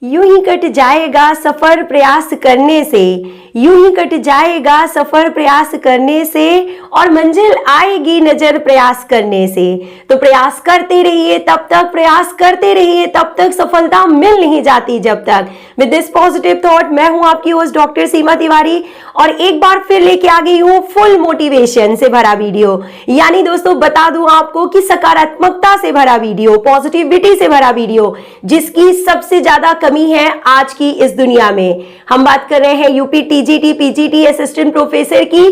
यूं ही कट जाएगा सफर प्रयास करने से, यूं ही कट जाएगा सफर प्रयास करने से, और मंजिल आएगी नजर प्रयास करने से। तो प्रयास करते रहिए तब तक, प्रयास करते रहिए तब तक, सफलता मिल नहीं जाती जब तक। विद दिस पॉजिटिव थॉट मैं हूं आपकी होस्ट डॉक्टर सीमा तिवारी, और एक बार फिर लेके आ गई हूं फुल मोटिवेशन से भरा वीडियो। यानी दोस्तों बता दूं आपको कि सकारात्मकता से भरा वीडियो, पॉजिटिविटी से भरा वीडियो, जिसकी सबसे ज्यादा कमी है आज की इस दुनिया में। हम बात कर रहे हैं UP TGT PGT assistant professor की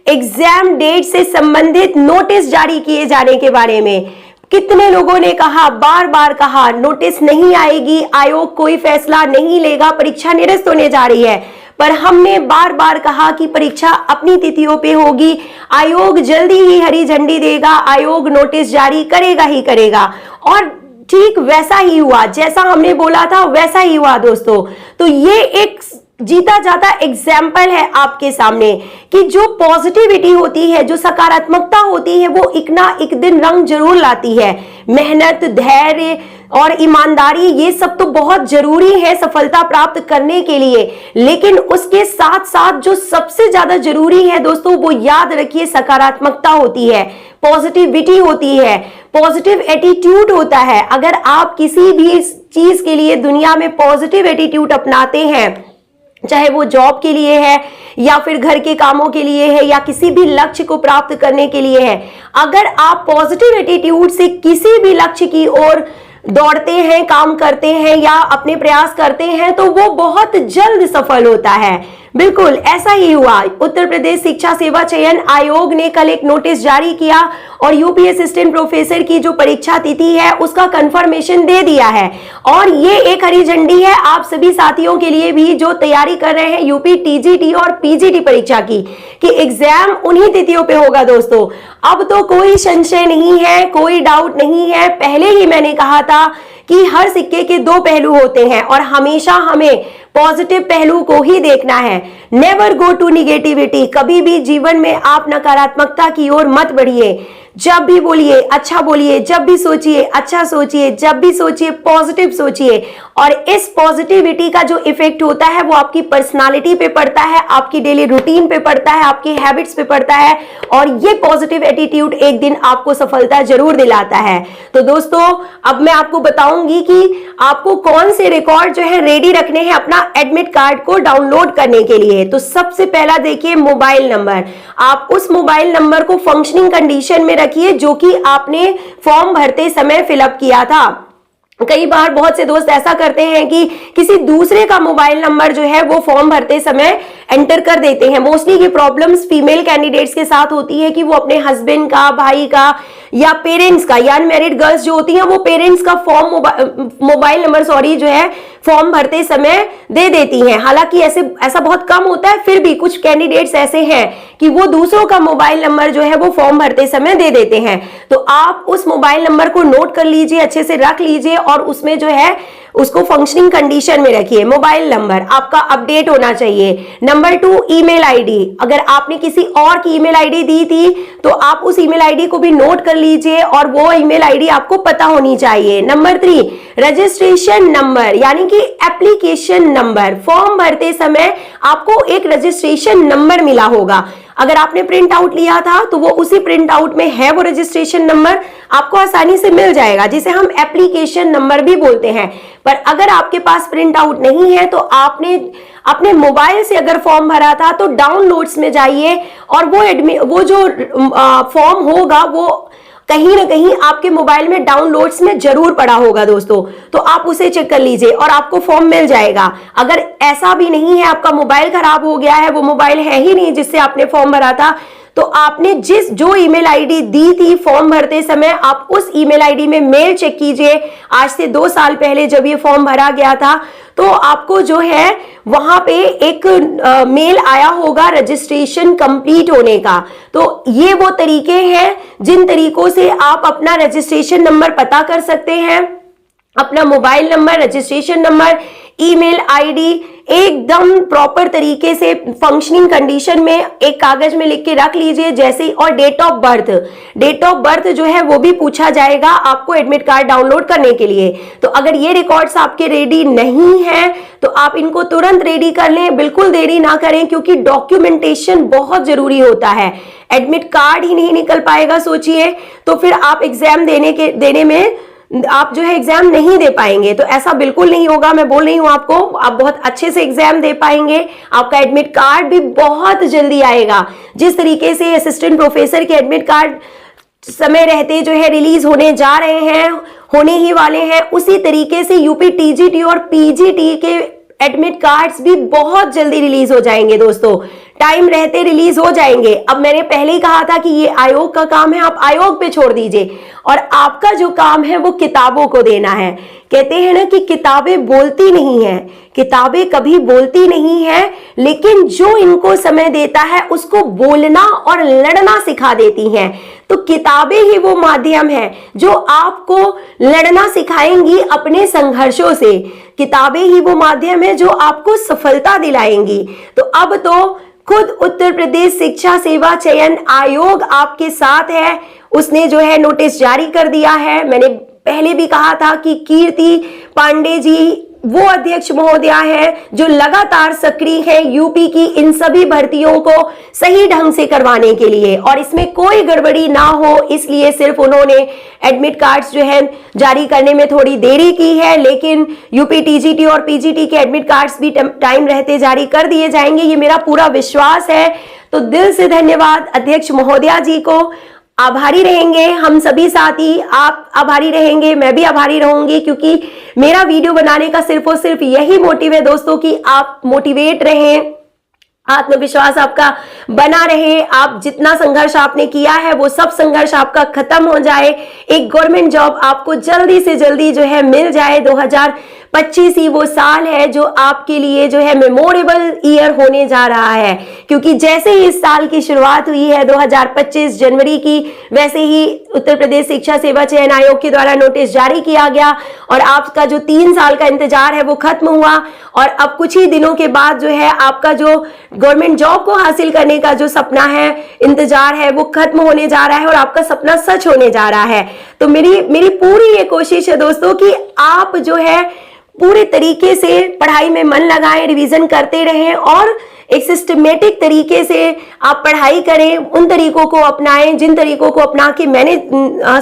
एग्जाम डेट से संबंधित नोटिस जारी किए जाने के बारे में। कितने लोगों ने कहा, बार बार कहा, नोटिस नहीं आएगी, आयोग कोई फैसला नहीं लेगा, परीक्षा निरस्त होने जा रही है। पर हमने बार बार कहा कि परीक्षा अपनी तिथियों पे होगी, आयोग जल्दी ही हरी झंडी देगा, आयोग नोटिस जारी करेगा ही करेगा। और ठीक वैसा ही हुआ, जैसा हमने बोला था वैसा ही हुआ दोस्तों। तो ये एक जीता जाता एग्जाम्पल है आपके सामने कि जो पॉजिटिविटी होती है, जो सकारात्मकता होती है, वो एक ना एक दिन रंग जरूर लाती है। मेहनत, धैर्य और ईमानदारी, ये सब तो बहुत जरूरी है सफलता प्राप्त करने के लिए, लेकिन उसके साथ साथ जो सबसे ज्यादा जरूरी है दोस्तों, वो याद रखिए सकारात्मकता होती है, पॉजिटिविटी होती है, पॉजिटिव एटीट्यूड होता है। अगर आप किसी भी चीज के लिए दुनिया में पॉजिटिव एटीट्यूड अपनाते हैं, चाहे वो जॉब के लिए है या फिर घर के कामों के लिए है या किसी भी लक्ष्य को प्राप्त करने के लिए है, अगर आप पॉजिटिव एटीट्यूड से किसी भी लक्ष्य की ओर दौड़ते हैं, काम करते हैं या अपने प्रयास करते हैं, तो वो बहुत जल्द सफल होता है। बिल्कुल ऐसा ही हुआ। उत्तर प्रदेश शिक्षा सेवा चयन आयोग ने कल एक नोटिस जारी किया और यूपी असिस्टेंट प्रोफेसर की जो परीक्षा तिथि है उसका कंफर्मेशन दे दिया है। और ये एक हरी झंडी है आप सभी साथियों के लिए भी जो तैयारी कर रहे हैं यूपी टीजीटी और पीजीटी परीक्षा की, कि एग्जाम उन्हीं तिथियों पे होगा दोस्तों। अब तो कोई संशय नहीं है, कोई डाउट नहीं है। पहले ही मैंने कहा था कि हर सिक्के के दो पहलू होते हैं और हमेशा हमें पॉजिटिव पहलू को ही देखना है। Never go to negativity. कभी भी जीवन में आप नकारात्मकता की ओर मत बढ़िए। जब भी बोलिए अच्छा बोलिए, जब भी सोचिए अच्छा सोचिए, जब भी सोचिए पॉजिटिव सोचिए। और इस पॉजिटिविटी का जो इफेक्ट होता है वो आपकी पर्सनालिटी पे पड़ता है, आपकी डेली रूटीन पे पड़ता है, आपकी हैबिट्स पे पड़ता है, और ये पॉजिटिव एटीट्यूड एक दिन आपको सफलता जरूर दिलाता है। तो दोस्तों अब मैं आपको बताऊंगी कि आपको कौन से रिकॉर्ड जो है रेडी रखने हैं अपना एडमिट कार्ड को डाउनलोड करने के लिए। तो सबसे पहला देखिए मोबाइल नंबर। आप उस मोबाइल नंबर को फंक्शनिंग कंडीशन में रखिए जो कि आपने फॉर्म भरते समय फिलअप किया था। कई बार बहुत से दोस्त ऐसा करते हैं कि किसी दूसरे का मोबाइल नंबर जो है वो फॉर्म भरते समय एंटर कर देते हैं। मोस्टली ये प्रॉब्लम्स फीमेल कैंडिडेट्स के साथ होती है कि वो अपने हस्बैंड का, भाई का या पेरेंट्स का, या अनमैरिड गर्ल्स जो होती हैं वो पेरेंट्स का मोबाइल नंबर जो है फॉर्म भरते समय दे देती हैं। हालांकि ऐसा बहुत कम होता है, फिर भी कुछ कैंडिडेट्स ऐसे हैं कि वो दूसरों का मोबाइल नंबर जो है वो फॉर्म भरते समय दे देते हैं। तो आप उस मोबाइल नंबर को नोट कर लीजिए, अच्छे से रख लीजिए और उसमें जो है उसको फंक्शनिंग कंडीशन में रखिए। मोबाइल नंबर आपका अपडेट होना चाहिए। Number 2 email ID. अगर आपने किसी और की ईमेल आईडी दी थी तो आप उस ईमेल आईडी को भी नोट कर लीजिए और वो ईमेल आईडी आपको पता होनी चाहिए। नंबर 3 रजिस्ट्रेशन नंबर, यानी कि एप्लीकेशन नंबर। फॉर्म भरते समय आपको एक रजिस्ट्रेशन नंबर मिला होगा। अगर आपने प्रिंट आउट लिया था तो वो उसी प्रिंट आउट में है, वो रजिस्ट्रेशन नंबर आपको आसानी से मिल जाएगा, जिसे हम एप्लीकेशन नंबर भी बोलते हैं। पर अगर आपके पास प्रिंट आउट नहीं है तो आपने अपने मोबाइल से अगर फॉर्म भरा था तो डाउनलोड्स में जाइए और वो जो फॉर्म होगा वो कहीं ना कहीं आपके मोबाइल में डाउनलोड्स में जरूर पड़ा होगा दोस्तों। तो आप उसे चेक कर लीजिए और आपको फॉर्म मिल जाएगा। अगर ऐसा भी नहीं है, आपका मोबाइल खराब हो गया है, वो मोबाइल है ही नहीं जिससे आपने फॉर्म भरा था, तो आपने जो ईमेल आईडी दी थी फॉर्म भरते समय, आप उस ईमेल आईडी में मेल चेक कीजिए। आज से 2 साल पहले जब ये फॉर्म भरा गया था तो आपको जो है वहां पे एक मेल आया होगा रजिस्ट्रेशन कंप्लीट होने का। तो ये वो तरीके हैं जिन तरीकों से आप अपना रजिस्ट्रेशन नंबर पता कर सकते हैं। अपना mobile number, registration number, email ID, एकदम प्रॉपर तरीके से फंक्शनिंग कंडीशन में एक कागज में लिख के रख लीजिए जैसे, और डेट ऑफ बर्थ जो है वो भी पूछा जाएगा आपको एडमिट कार्ड डाउनलोड करने के लिए। तो अगर ये रिकॉर्ड्स आपके रेडी नहीं है तो आप इनको तुरंत रेडी कर लें, बिल्कुल देरी ना करें, क्योंकि डॉक्यूमेंटेशन बहुत जरूरी होता है। एडमिट कार्ड ही नहीं निकल पाएगा सोचिए, तो फिर आप एग्जाम देने में आप जो है एग्जाम नहीं दे पाएंगे। तो ऐसा बिल्कुल नहीं होगा, मैं बोल रही हूं आपको, आप बहुत अच्छे से एग्जाम दे पाएंगे। आपका एडमिट कार्ड भी बहुत जल्दी आएगा। जिस तरीके से असिस्टेंट प्रोफेसर के एडमिट कार्ड समय रहते जो है रिलीज होने जा रहे हैं, होने ही वाले हैं, उसी तरीके से यूपी टीजीटी और पीजीटी के एडमिट कार्ड्स भी बहुत जल्दी रिलीज हो जाएंगे दोस्तों, टाइम रहते रिलीज हो जाएंगे। अब मैंने पहले ही कहा था कि ये आयोग का काम है, आप आयोग पे छोड़ दीजिए, और आपका जो काम है वो किताबों को देना है। कहते हैं ना कि किताबें बोलती नहीं है, किताबें कभी बोलती नहीं है, लेकिन जो इनको समय देता है उसको बोलना और लड़ना सिखा देती हैं। तो किताबें ही वो माध्यम है जो आपको लड़ना सिखाएंगी अपने संघर्षों से, किताबें ही वो माध्यम है जो आपको सफलता दिलाएंगी। तो अब तो खुद उत्तर प्रदेश शिक्षा सेवा चयन आयोग आपके साथ है, उसने जो है नोटिस जारी कर दिया है। मैंने पहले भी कहा था कि कीर्ति पांडे जी वो अध्यक्ष महोदया है जो लगातार सक्रिय है यूपी की इन सभी भर्तियों को सही ढंग से करवाने के लिए, और इसमें कोई गड़बड़ी ना हो इसलिए सिर्फ उन्होंने एडमिट कार्ड्स जो है जारी करने में थोड़ी देरी की है, लेकिन यूपी टीजीटी और पीजीटी के एडमिट कार्ड्स भी टाइम रहते जारी कर दिए जाएंगे, ये मेरा पूरा विश्वास है। तो दिल से धन्यवाद अध्यक्ष महोदया जी को, आभारी रहेंगे हम सभी साथी, आप आभारी रहेंगे, मैं भी आभारी रहूंगी, क्योंकि मेरा वीडियो बनाने का सिर्फ और सिर्फ यही मोटिव है दोस्तों कि आप मोटिवेट रहें, आत्मविश्वास आपका बना रहे, आप जितना संघर्ष आपने किया है वो सब संघर्ष आपका खत्म हो जाए, एक गवर्नमेंट जॉब आपको जल्दी से जल्दी जो है मिल जाए। 2025 ही वो साल है जो आपके लिए जो है मेमोरेबल ईयर होने जा रहा है, क्योंकि जैसे ही इस साल की शुरुआत हुई है 2025 जनवरी की, वैसे ही उत्तर प्रदेश शिक्षा सेवा चयन आयोग के द्वारा नोटिस जारी किया गया और आपका जो 3 साल का इंतजार है वो खत्म हुआ, और अब कुछ ही दिनों के बाद जो है आपका जो गवर्नमेंट जॉब को हासिल करने का जो सपना है, इंतजार है, वो खत्म होने जा रहा है और आपका सपना सच होने जा रहा है। तो मेरी पूरी ये कोशिश है दोस्तों कि आप जो है पूरे तरीके से पढ़ाई में मन लगाएं, रिवीजन करते रहें और एक सिस्टमेटिक तरीके से आप पढ़ाई करें, उन तरीकों को अपनाएं जिन तरीकों को अपना के मैंने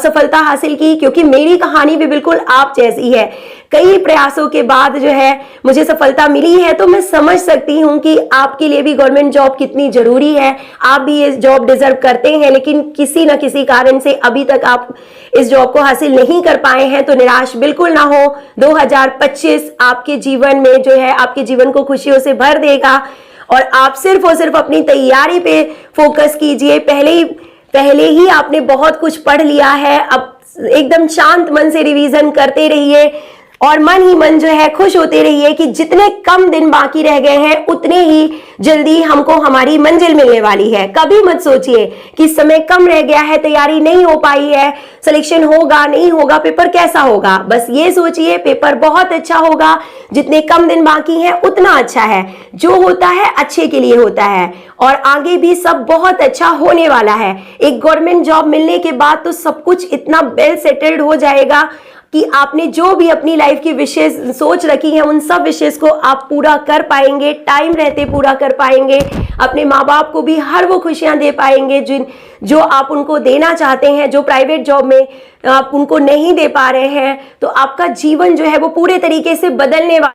सफलता हासिल की, क्योंकि मेरी कहानी भी बिल्कुल आप जैसी है। कई प्रयासों के बाद जो है मुझे सफलता मिली है, तो मैं समझ सकती हूँ कि आपके लिए भी गवर्नमेंट जॉब कितनी जरूरी है, आप भी ये जॉब डिजर्व करते हैं, लेकिन किसी न किसी कारण से अभी तक आप इस जॉब को हासिल नहीं कर पाए हैं, तो निराश बिल्कुल ना हो। 2025 आपके जीवन में जो है आपके जीवन को खुशियों से भर देगा, और आप सिर्फ और सिर्फ अपनी तैयारी पे फोकस कीजिए। पहले ही आपने बहुत कुछ पढ़ लिया है, अब एकदम शांत मन से रिवीजन करते रहिए और मन ही मन जो है खुश होते रहिए कि जितने कम दिन बाकी रह गए हैं उतने ही जल्दी हमको हमारी मंजिल मिलने वाली है। कभी मत सोचिए कि समय कम रह गया है, तैयारी नहीं हो पाई है, सिलेक्शन होगा नहीं होगा, पेपर कैसा होगा। बस ये सोचिए पेपर बहुत अच्छा होगा, जितने कम दिन बाकी हैं उतना अच्छा है। जो होता है अच्छे के लिए होता है और आगे भी सब बहुत अच्छा होने वाला है। एक गवर्नमेंट जॉब मिलने के बाद तो सब कुछ इतना वेल सेटल्ड हो जाएगा कि आपने जो भी अपनी लाइफ की विशेष सोच रखी है उन सब विशेष को आप पूरा कर पाएंगे, टाइम रहते पूरा कर पाएंगे, अपने माँ बाप को भी हर वो खुशियां दे पाएंगे जो आप उनको देना चाहते हैं, जो प्राइवेट जॉब में आप उनको नहीं दे पा रहे हैं। तो आपका जीवन जो है वो पूरे तरीके से बदलने वाला